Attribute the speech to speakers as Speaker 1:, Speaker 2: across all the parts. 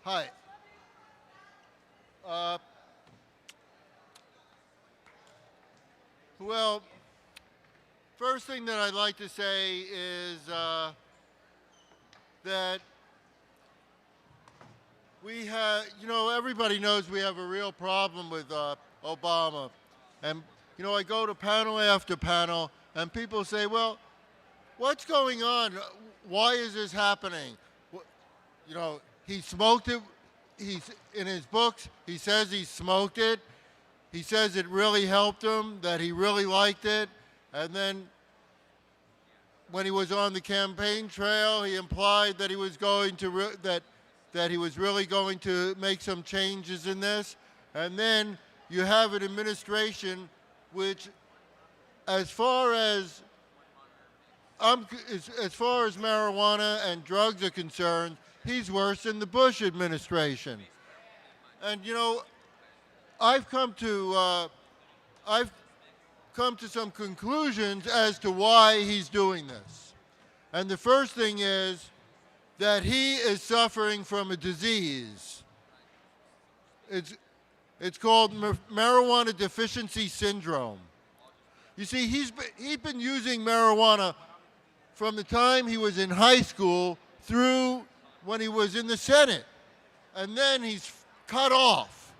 Speaker 1: Hi. Uh, well, first thing that I'd like to say is that we have, everybody knows we have a real problem with Obama. And, I go to panel after panel, and people say, well, what's going on? Why is this happening? He smoked it. He's in his books. He says he smoked it. He says it really helped him, that he really liked it. And then when he was on the campaign trail, he implied that he was going to that he was really going to make some changes in this. And then you have an administration which, as far as marijuana and drugs are concerned, he's worse than the Bush administration. And I've come to some conclusions as to why he's doing this. And the first thing is that he is suffering from a disease. It's called marijuana deficiency syndrome. You see, he's been using marijuana from the time he was in high school through when he was in the Senate. And then he's cut off.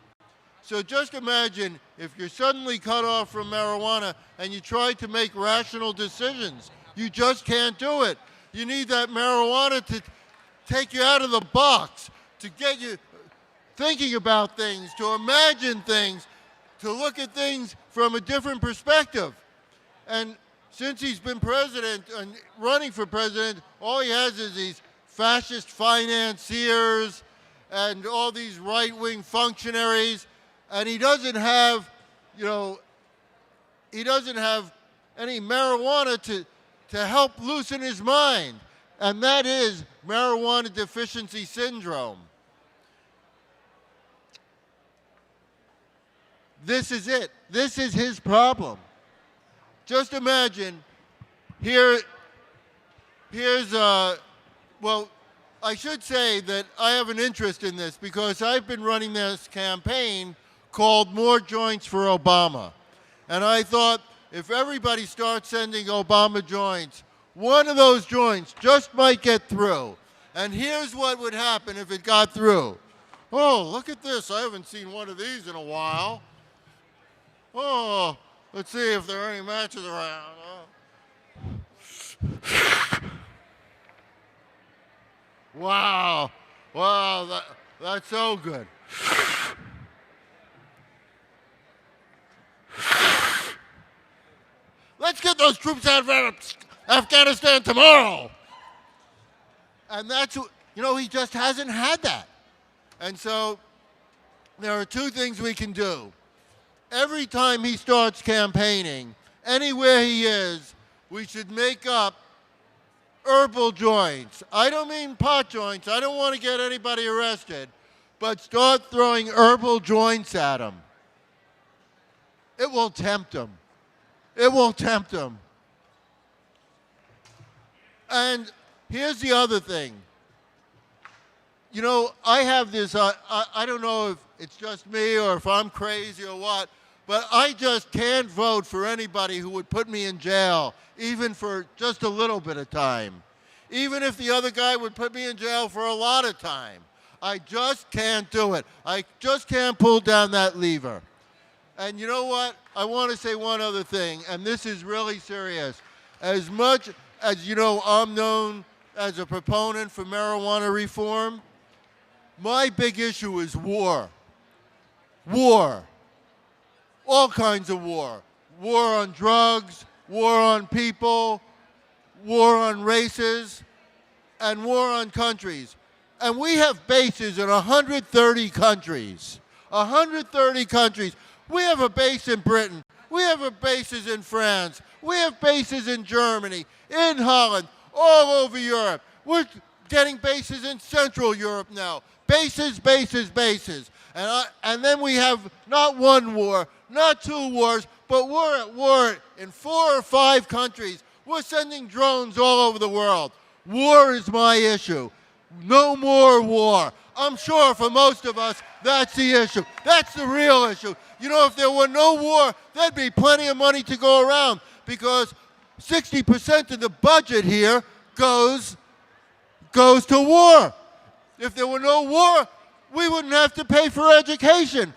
Speaker 1: So just imagine if you're suddenly cut off from marijuana and you try to make rational decisions. You just can't do it. You need that marijuana to take you out of the box, to get you thinking about things, to imagine things, to look at things from a different perspective. And since he's been president and running for president, all he has is these fascist financiers and all these right-wing functionaries, and he doesn't have any marijuana to help loosen his mind, and that is marijuana deficiency syndrome. This is it. This is his problem. Just imagine, here's well, I should say that I have an interest in this because I've been running this campaign called More Joints for Obama. And I thought if everybody starts sending Obama joints, one of those joints just might get through. And here's what would happen if it got through. Oh, look at this. I haven't seen one of these in a while. Oh, let's see if there are any matches around. Wow. Wow, that's so good. Let's get those troops out of Afghanistan tomorrow. And that's, he just hasn't had that. And so there are two things we can do. Every time he starts campaigning, anywhere he is, we should make up herbal joints. I don't mean pot joints. I don't want to get anybody arrested. But start throwing herbal joints at him. It will tempt him. It will tempt him. And here's the other thing. I have this, I don't know if it's just me or if I'm crazy or what, but I just can't vote for anybody who would put me in jail, even for just a little bit of time. Even if the other guy would put me in jail for a lot of time. I just can't do it. I just can't pull down that lever. And you know what? I want to say one other thing, and this is really serious. As much as I'm known as a proponent for marijuana reform, my big issue is war. War. All kinds of war. War on drugs, war on people, war on races, and war on countries. And we have bases in 130 countries. 130 countries. We have a base in Britain. We have bases in France. We have bases in Germany, in Holland, all over Europe. We're getting bases in Central Europe now. Bases, bases, bases. And then we have not one war, not two wars, but we're at war in 4 or 5 countries. We're sending drones all over the world. War is my issue. No more war. I'm sure for most of us, that's the issue. That's the real issue. You know, if there were no war, there'd be plenty of money to go around because 60% of the budget here goes to war. If there were no war, we wouldn't have to pay for education.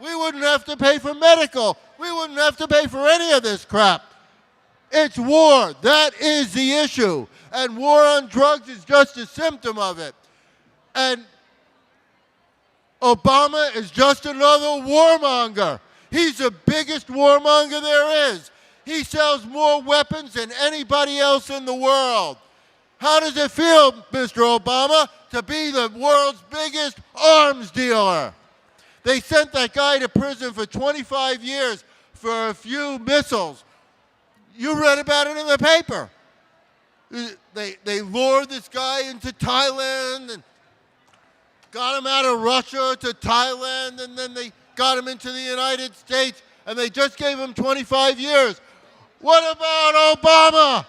Speaker 1: We wouldn't have to pay for medical. We wouldn't have to pay for any of this crap. It's war. That is the issue. And war on drugs is just a symptom of it. And Obama is just another warmonger. He's the biggest warmonger there is. He sells more weapons than anybody else in the world. How does it feel, Mr. Obama, to be the world's biggest arms dealer? They sent that guy to prison for 25 years for a few missiles. You read about it in the paper. They lured this guy into Thailand and got him out of Russia to Thailand, and then they got him into the United States, and they just gave him 25 years. What about Obama?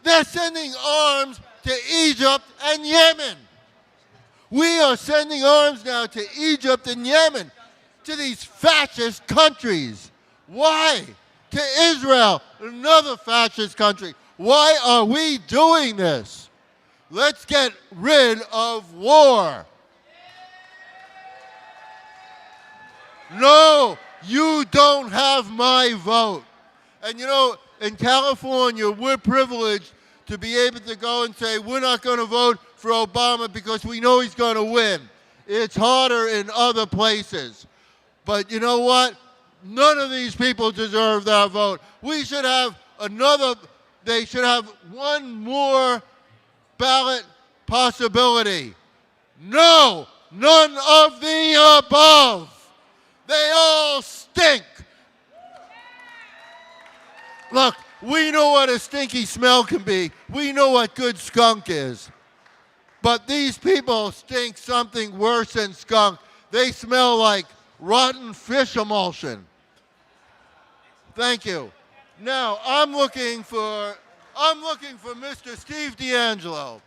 Speaker 1: They're sending arms to Egypt and Yemen. We are sending arms now to Egypt and Yemen, to these fascist countries. Why? To Israel, another fascist country. Why are we doing this? Let's get rid of war. No, you don't have my vote. And you know, in California, we're privileged to be able to go and say, we're not going to vote for Obama because we know he's going to win. It's harder in other places. But you know what? None of these people deserve that vote. We should have they should have one more ballot possibility. No, none of the above. They all stink. Look, we know what a stinky smell can be. We know what good skunk is. But these people stink something worse than skunk. They smell like rotten fish emulsion. Thank you. Now, I'm looking for Mr. Steve D'Angelo.